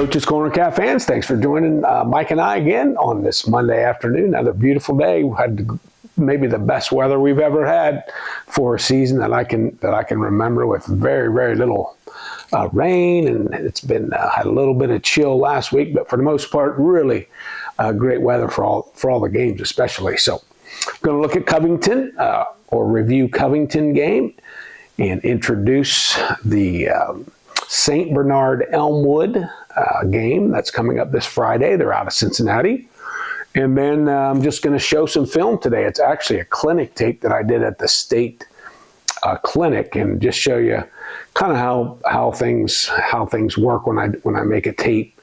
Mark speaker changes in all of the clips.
Speaker 1: Coach's Corner Cav fans, thanks for joining Mike and I again on this Monday afternoon. Another beautiful day. We had maybe the best weather we've ever had for a season that I can remember, with very, very little rain, and it's been had a little bit of chill last week, but for the most part, really great weather for all the games, especially. So, I'm going to look at Covington or review Covington game and introduce the St. Bernard Elmwood game that's coming up this Friday. They're out of Cincinnati. And then I'm just going to show some film today. It's actually a clinic tape that I did at the state clinic, and just show you kind of how things work when I make a tape.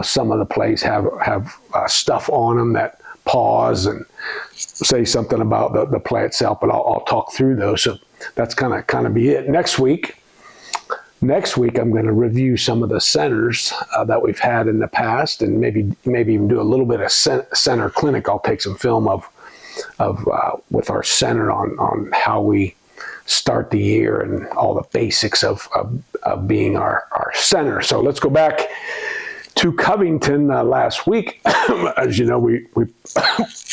Speaker 1: Some of the plays have stuff on them that pause and say something about the play itself, but I'll talk through those. So that's kind of be it. Next week, I'm going to review some of the centers that we've had in the past, and maybe even do a little bit of center clinic. I'll take some film of with our center on how we start the year and all the basics of being our center. So let's go back to Covington last week. As you know, we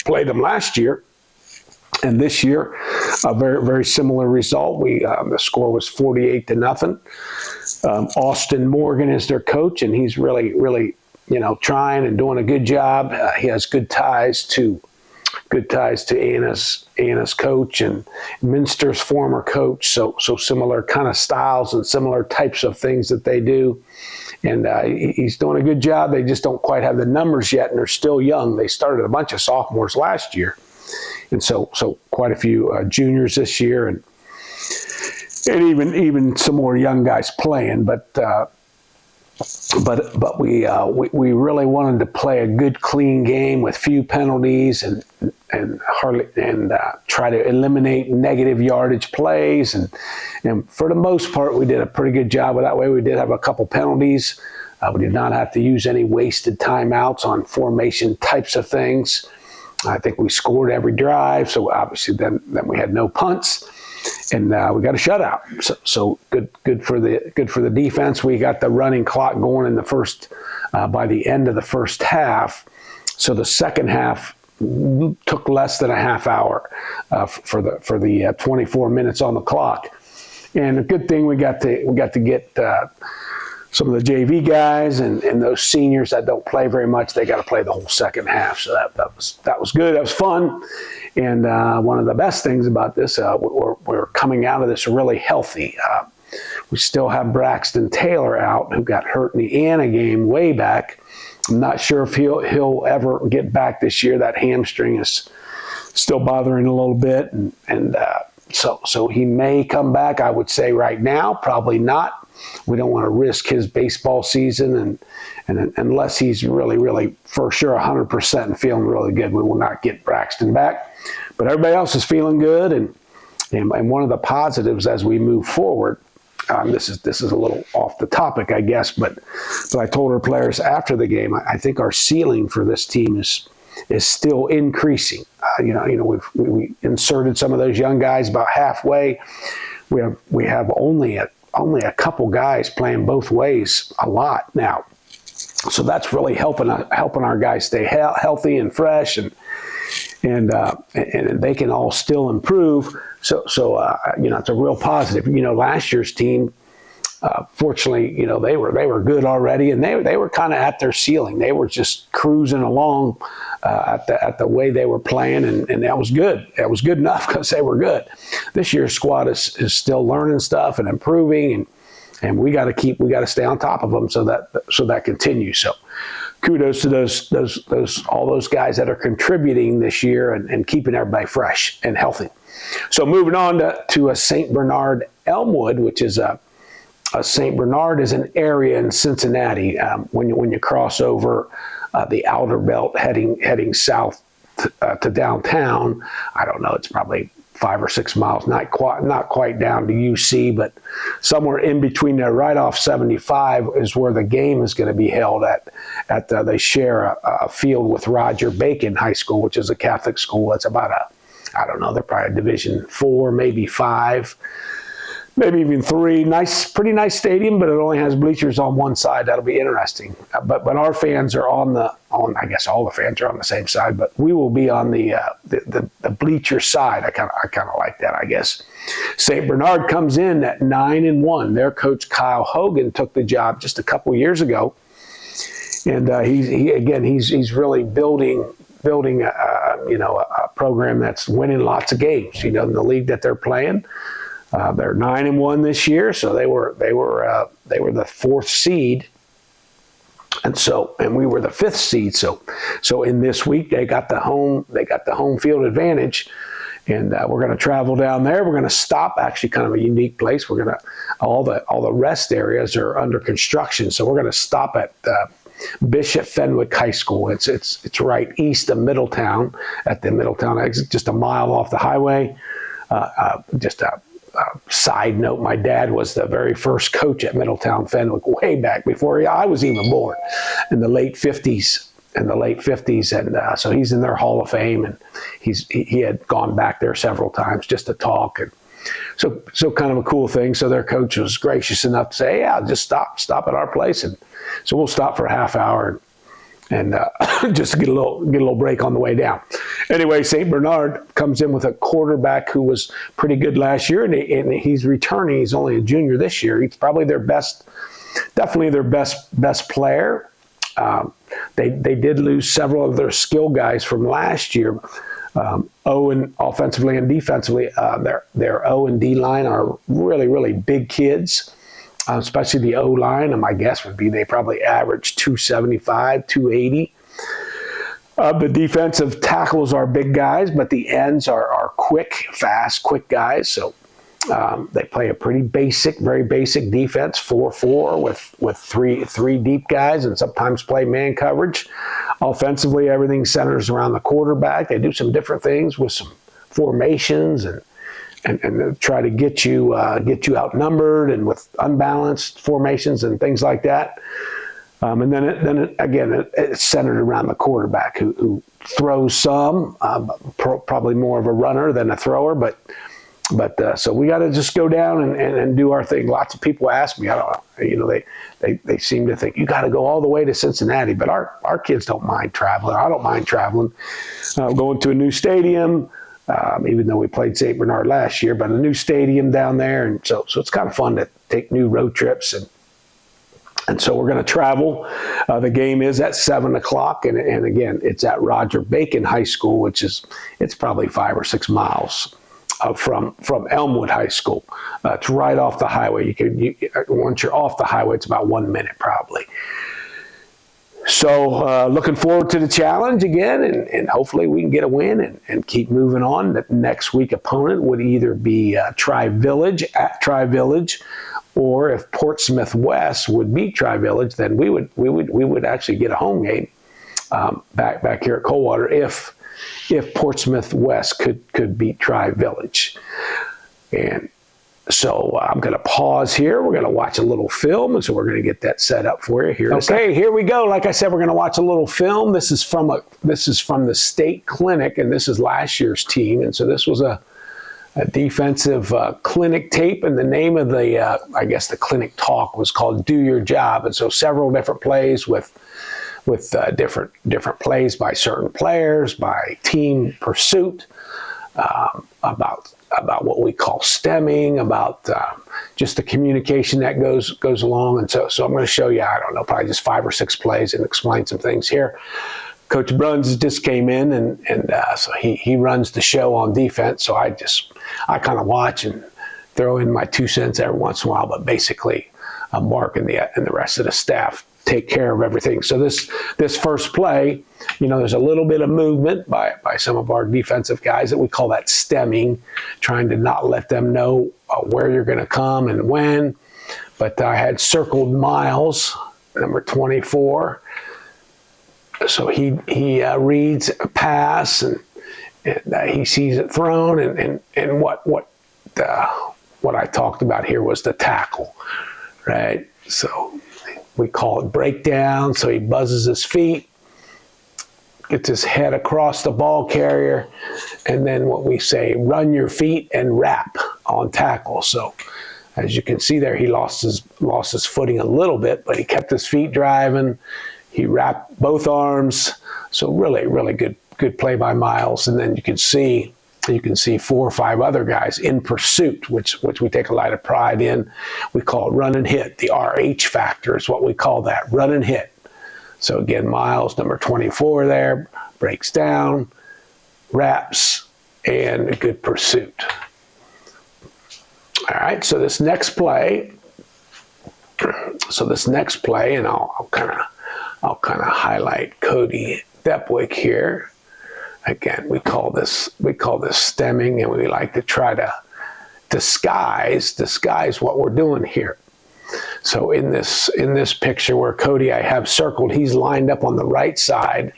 Speaker 1: played them last year. And this year, a very, very similar result. The score was 48-0. Austin Morgan is their coach, and he's really, really, trying and doing a good job. He has good ties to Anna's coach and Minster's former coach. So similar kind of styles and similar types of things that they do. And he's doing a good job. They just don't quite have the numbers yet, and they're still young. They started a bunch of sophomores last year. And so quite a few juniors this year, and even some more young guys playing. But we really wanted to play a good, clean game with few penalties and try to eliminate negative yardage plays. And for the most part, we did a pretty good job of that way. We did have a couple penalties. We did not have to use any wasted timeouts on formation types of things. I think we scored every drive, so obviously then we had no punts, and we got a shutout. So good for the defense. We got the running clock going in the first by the end of the first half. So the second half took less than a half hour for the 24 minutes on the clock. And a good thing we got to get some of the JV guys and those seniors that don't play very much. They got to play the whole second half. So that was good. That was fun. And one of the best things about this, we're coming out of this really healthy. We still have Braxton Taylor out, who got hurt in the Anna game way back. I'm not sure if he'll ever get back this year. That hamstring is still bothering a little bit, and so he may come back. I would say right now, probably not. We don't want to risk his baseball season, and unless he's really, really for sure 100% and feeling really good, we will not get Braxton back. But everybody else is feeling good, and one of the positives as we move forward. This is a little off the topic, I guess, but I told our players after the game, I think our ceiling for this team is still increasing. We inserted some of those young guys about halfway. We have only a couple guys playing both ways a lot now, so that's really helping our guys stay healthy and fresh, and they can all still improve. So it's a real positive. Last year's team, fortunately, they were good already, and they were kind of at their ceiling. They were just cruising along at the way they were playing, and that was good. That was good enough because they were good. This year's squad is still learning stuff and improving, and we got to stay on top of them so that continues. So kudos to all those guys that are contributing this year and keeping everybody fresh and healthy. So moving on to a St. Bernard Elmwood, which is St. Bernard is an area in Cincinnati. When you cross over the outer belt heading south to downtown, I don't know, it's probably 5 or 6 miles, not quite down to UC, but somewhere in between there, right off 75 is where the game is going to be held at. They share a field with Roger Bacon High School, which is a Catholic school. It's about they're probably a Division 4, maybe 5 maybe even 3. Pretty nice stadium, but it only has bleachers on one side. That'll be interesting. But our fans are on I guess all the fans are on the same side, but we will be on the bleacher side. I kind of like that, I guess. St. Bernard comes in at 9-1. Their coach Kyle Hogan took the job just a couple years ago, and he's really building a program that's winning lots of games. In the league that they're playing. They're 9-1 this year, so they were the 4th seed, and we were the 5th seed. So in this week they got the home field advantage, and we're going to travel down there. We're going to stop, actually, kind of a unique place. All the rest areas are under construction, so we're going to stop at Bishop Fenwick High School. It's right east of Middletown, at the Middletown exit, just a mile off the highway. Side note, my dad was the very first coach at Middletown Fenwick way back before I was even born, in the late 50s. And so he's in their Hall of Fame, and he had gone back there several times just to talk, and so kind of a cool thing. So their coach was gracious enough to say, "Yeah, just stop at our place," and so we'll stop for a half hour and just get a little break on the way down. Anyway, St. Bernard comes in with a quarterback who was pretty good last year, and he's returning. He's only a junior this year. He's probably definitely their best player. They did lose several of their skill guys from last year. Owen, offensively and defensively, their O and D line are really, really big kids. Especially the O-line, and my guess would be they probably average 275, 280. The defensive tackles are big guys, but the ends are quick guys. So they play a very basic defense, 4-4 with three deep guys, and sometimes play man coverage. Offensively, everything centers around the quarterback. They do some different things with some formations and try to get you outnumbered, and with unbalanced formations and things like that. And then it's centered around the quarterback who throws some, probably more of a runner than a thrower. But so we got to just go down and do our thing. Lots of people ask me, I don't know, they seem to think you got to go all the way to Cincinnati, but our kids don't mind traveling. I don't mind traveling, going to a new stadium. Even though we played St. Bernard last year, but a new stadium down there. And so it's kind of fun to take new road trips. And so we're going to travel. The game is at 7:00. And again, it's at Roger Bacon High School, it's probably 5 or 6 miles from Elmwood High School. It's right off the highway. Once you're off the highway, it's about 1 minute probably. So looking forward to the challenge again, and hopefully we can get a win and keep moving on. The next week opponent would either be Tri-Village at Tri-Village, or if Portsmouth West would beat Tri-Village, then we would actually get a home game back here at Coldwater if Portsmouth West could beat Tri-Village. And so I'm going to pause here. We're going to watch a little film, and so we're going to get that set up for you here. Okay, here we go. Like I said, we're going to watch a little film. This is from the state clinic, and this is last year's team. And so this was a defensive clinic tape, and the name of the clinic talk was called "Do Your Job." And so several different plays with different plays by certain players, by team pursuit, about what we call stemming, about just the communication that goes along. And so I'm going to show you, I don't know, probably just 5 or 6 plays and explain some things here. Coach Bruns just came in, and so he runs the show on defense. So I kind of watch and throw in my 2 cents every once in a while, but basically Mark and the rest of the staff take care of everything. So this first play, there's a little bit of movement by some of our defensive guys that we call that stemming, trying to not let them know where you're going to come and when. But I had circled Miles, number 24. So he reads a pass, and he sees it thrown, and what I talked about here was the tackle, right? So we call it breakdown. So he buzzes his feet, gets his head across the ball carrier, and then what we say, run your feet and wrap on tackle. So As you can see there, he lost his footing a little bit, but he kept his feet driving. He wrapped both arms. So really, really good play by Miles. And then you can see 4 or 5 other guys in pursuit, which we take a lot of pride in. We call it run and hit. The RH factor is what we call that, run and hit. So again, Miles, number 24 there, breaks down, wraps, and a good pursuit. All right, so this next play, and I'll kind of highlight Cody Depwick here. Again, we call this stemming, and we like to try to disguise what we're doing here. So in this picture where Cody I have circled, he's lined up on the right side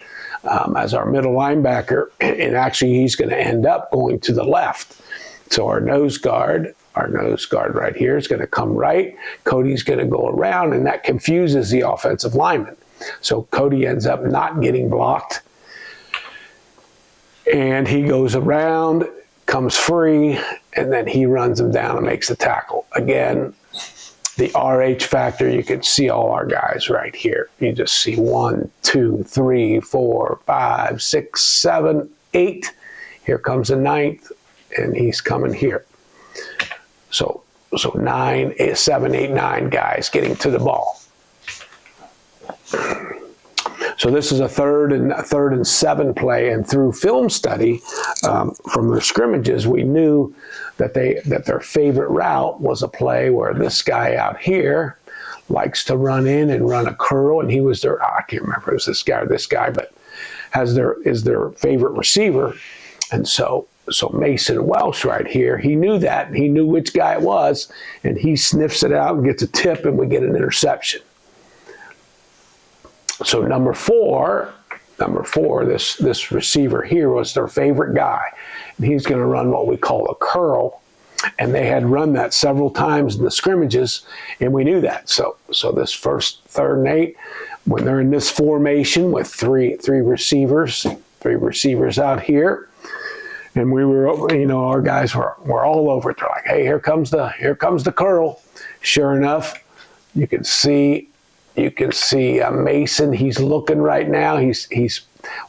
Speaker 1: as our middle linebacker, and actually he's going to end up going to the left. So our nose guard right here is going to come right. Cody's going to go around, and that confuses the offensive lineman. So Cody ends up not getting blocked, and he goes around, comes free, and then he runs him down and makes the tackle. Again, the RH factor, you can see all our guys right here. You just see 1, 2, 3, 4, 5, 6, 7, 8. Here comes the 9th, and he's coming here. So 9, 7, 8, 9 guys getting to the ball. So this is a third and 7 play, and through film study from their scrimmages, we knew that their favorite route was a play where this guy out here likes to run in and run a curl, and he was their, I can't remember if it was this guy or this guy, but is their favorite receiver. And so Mason Welsh right here, he knew that, and he knew which guy it was, and he sniffs it out and gets a tip, and we get an interception. So number four, this receiver here was their favorite guy. And he's going to run what we call a curl. And they had run that several times in the scrimmages, and we knew that. So this first 3rd and 8, when they're in this formation with three receivers out here, and we were, our guys were all over it. They're like, hey, here comes the curl. Sure enough, you can see Mason. He's looking right now.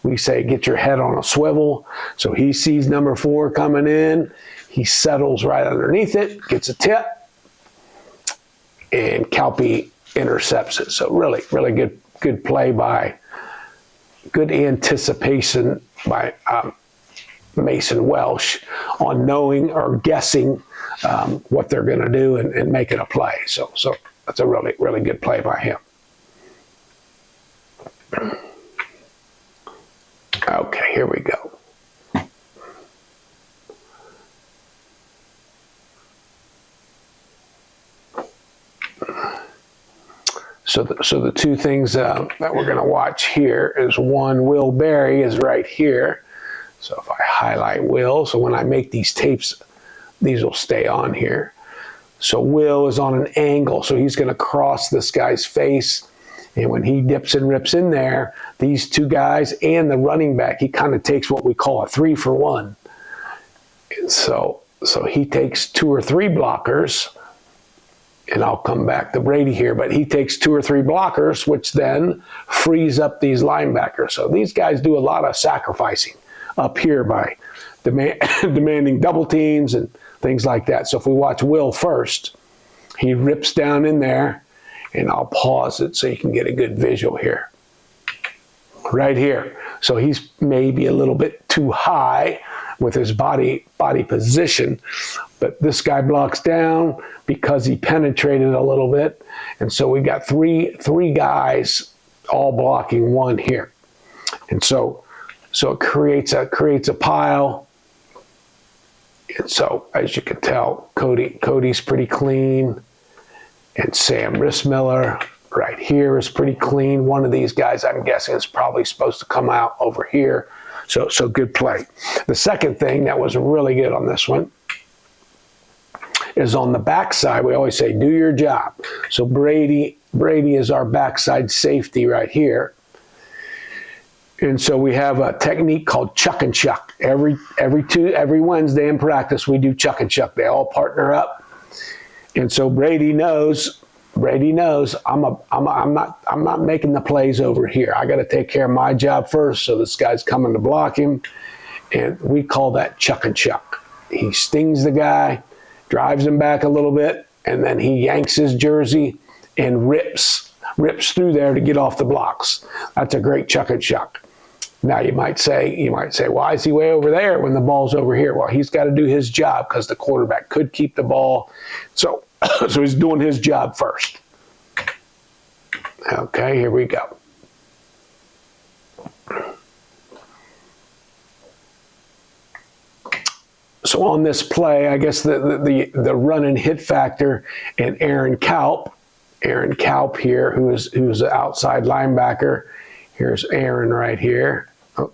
Speaker 1: We say, get your head on a swivel. So he sees number 4 coming in. He settles right underneath it, gets a tip, and Calpe intercepts it. So really, really good play good anticipation by Mason Welsh on knowing or guessing what they're going to do and making a play. So that's a really, really good play by him. Okay, here we go. So the 2 things that we're going to watch here is, one, Will Berry is right here. So if I highlight Will, so when I make these tapes, these will stay on here. So Will is on an angle, so he's going to cross this guy's face. And when he dips and rips in there, these 2 guys and the running back, he kind of takes what we call a 3-for-1. And so he takes 2 or 3 blockers, and I'll come back to Brady here, but he takes 2 or 3 blockers, which then frees up these linebackers. So these guys do a lot of sacrificing up here by demanding double teams and things like that. So if we watch Will first, he rips down in there, and I'll pause it so you can get a good visual here. Right here. So he's maybe a little bit too high with his body position, but this guy blocks down because he penetrated a little bit. And so we got three guys all blocking 1 here. And so it creates a pile. And so as you can tell, Cody's pretty clean. And Sam Rissmiller right here is pretty clean. One of these guys, I'm guessing, is probably supposed to come out over here. So good play. The second thing that was really good on this one is on the backside. We always say, do your job. So Brady is our backside safety right here. And so we have a technique called chuck and chuck. Every Wednesday in practice, we do chuck and chuck. They all partner up. And so Brady knows I'm not making the plays over here. I got to take care of my job first. So this guy's coming to block him, and we call that chuck and chuck. He stings the guy, drives him back a little bit, and then he yanks his jersey and rips through there to get off the blocks. That's a great chuck and chuck. Now you might say, why is he way over there when the ball's over here? Well, he's got to do his job because the quarterback could keep the ball. So he's doing his job first. Okay, here we go. So on this play, I guess the run and hit factor, and Aaron Kaup here, who's an outside linebacker. Here's Aaron right here. Oh,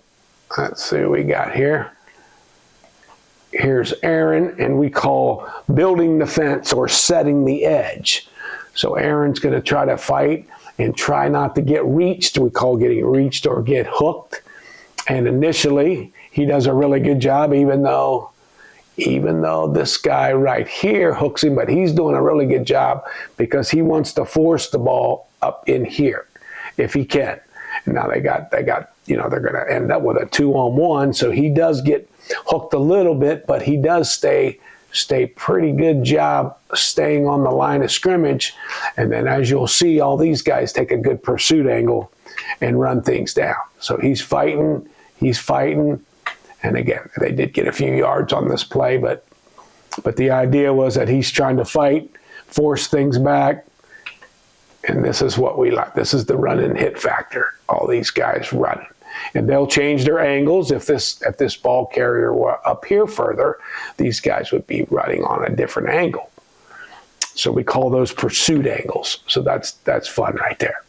Speaker 1: let's see what we got here. Here's Aaron, and we call building the fence or setting the edge. So Aaron's going to try to fight and try not to get reached. We call getting reached or get hooked. And initially, he does a really good job, even though this guy right here hooks him, but he's doing a really good job because he wants to force the ball up in here if he can. Now they got, they're going to end up with a 2-on-1. So he does get hooked a little bit, but he does stay pretty good job staying on the line of scrimmage. And then as you'll see, all these guys take a good pursuit angle and run things down. So he's fighting. And again, they did get a few yards on this play, but the idea was that he's trying to fight, force things back. And this is what we like. This is the run and hit factor. All these guys running. And they'll change their angles. If this ball carrier were up here further, these guys would be running on a different angle. So we call those pursuit angles. So that's fun right there.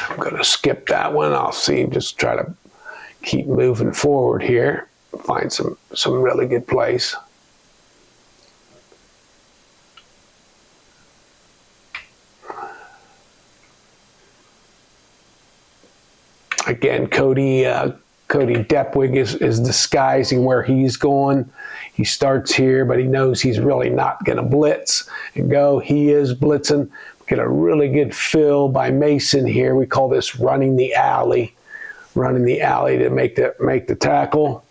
Speaker 1: I'm going to skip that one. I'll see, just try to keep moving forward here. Find some really good plays. Again, Cody Depwig is disguising where he's going. He starts here, but he knows he's really not going to blitz and go. He is blitzing. Get a really good fill by Mason here. We call this running the alley. Running the alley to make the tackle.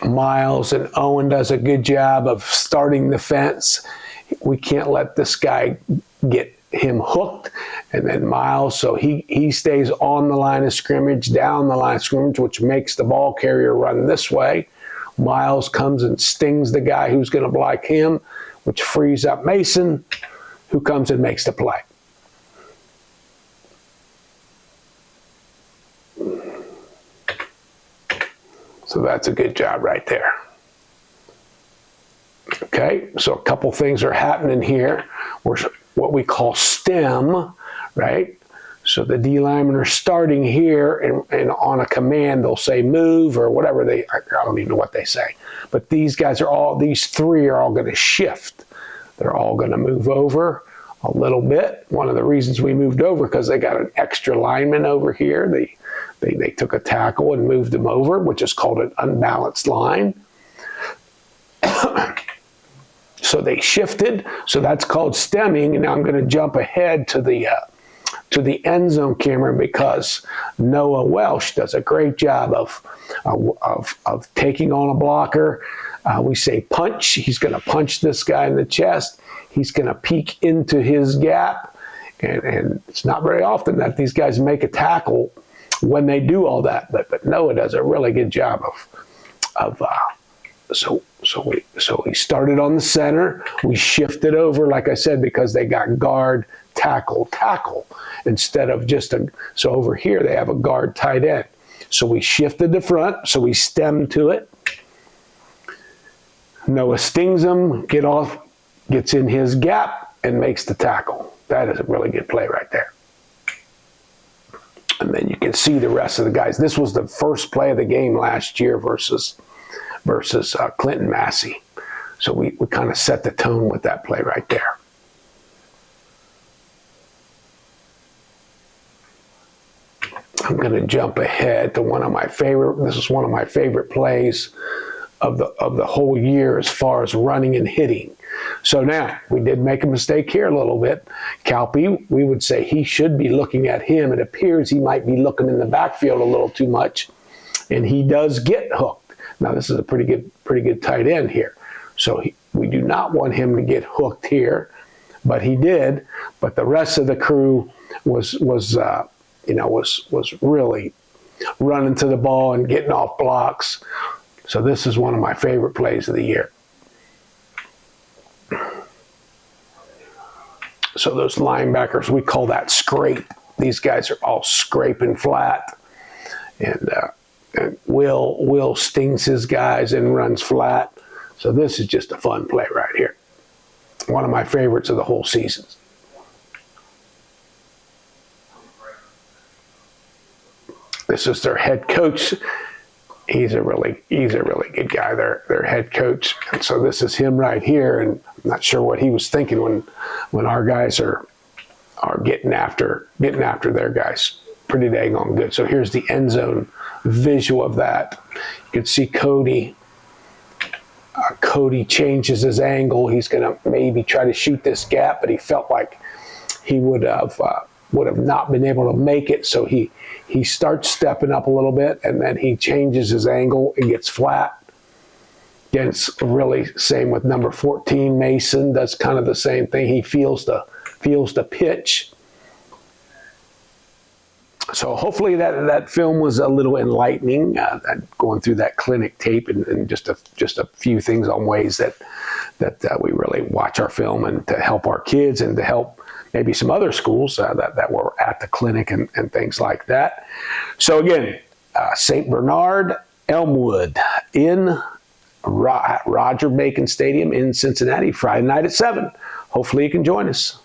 Speaker 1: Miles and Owen does a good job of starting the fence. We can't let this guy get him hooked. And then Miles, so he stays on the line of scrimmage, down the line of scrimmage, which makes the ball carrier run this way. Miles comes and stings the guy who's going to block him, which frees up Mason, who comes and makes the play. So that's a good job right there. Okay, so a couple things are happening here. We're what we call stem, right? So the D linemen are starting here, and on a command they'll say move or whatever I don't even know what they say. But these three are all going to shift. They're all going to move over a little bit. One of the reasons we moved over because they got an extra lineman over here. They took a tackle and moved them over, which is called an unbalanced line. So they shifted. So that's called stemming. And now I'm going to jump ahead to the end zone camera because Noah Welsh does a great job of taking on a blocker. We say punch. He's going to punch this guy in the chest. He's going to peek into his gap. And it's not very often that these guys make a tackle when they do all that. But Noah does a really good job so we started on the center. We shifted over, like I said, because they got guard, tackle instead of so over here they have a guard tight end. So we shifted the front, so we stemmed to it. Noah stings him, gets in his gap and makes the tackle. That is a really good play right there. And then you can see the rest of the guys. This was the first play of the game last year versus Clinton Massey. So we kind of set the tone with that play right there. I'm going to jump ahead to one of my favorite. This is one of my favorite plays of the whole year as far as running and hitting. So now we did make a mistake here a little bit. Calpe, we would say he should be looking at him. It appears he might be looking in the backfield a little too much, and he does get hooked. Now this is a pretty good tight end here, so we do not want him to get hooked here, but he did. But the rest of the crew was really running to the ball and getting off blocks. So this is one of my favorite plays of the year. So those linebackers, we call that scrape. These guys are all scraping flat. And Will stings his guys and runs flat. So this is just a fun play right here. One of my favorites of the whole season. This is their head coach. He's a really good guy. Their head coach. And so this is him right here. And I'm not sure what he was thinking when our guys are getting after their guys. Pretty dang on good. So here's the end zone visual of that. You can see Cody. Cody changes his angle. He's going to maybe try to shoot this gap, but he felt like he would have not been able to make it. So he starts stepping up a little bit, and then he changes his angle and gets flat. Again, it's really same with number 14, Mason. Does kind of the same thing. He feels the pitch. So hopefully that film was a little enlightening. Going through that clinic tape and just a few things on ways that we really watch our film and to help our kids and to help maybe some other schools that were at the clinic and things like that. So again, St. Bernard, Elmwood in Roger Bacon Stadium in Cincinnati, Friday night at 7. Hopefully you can join us.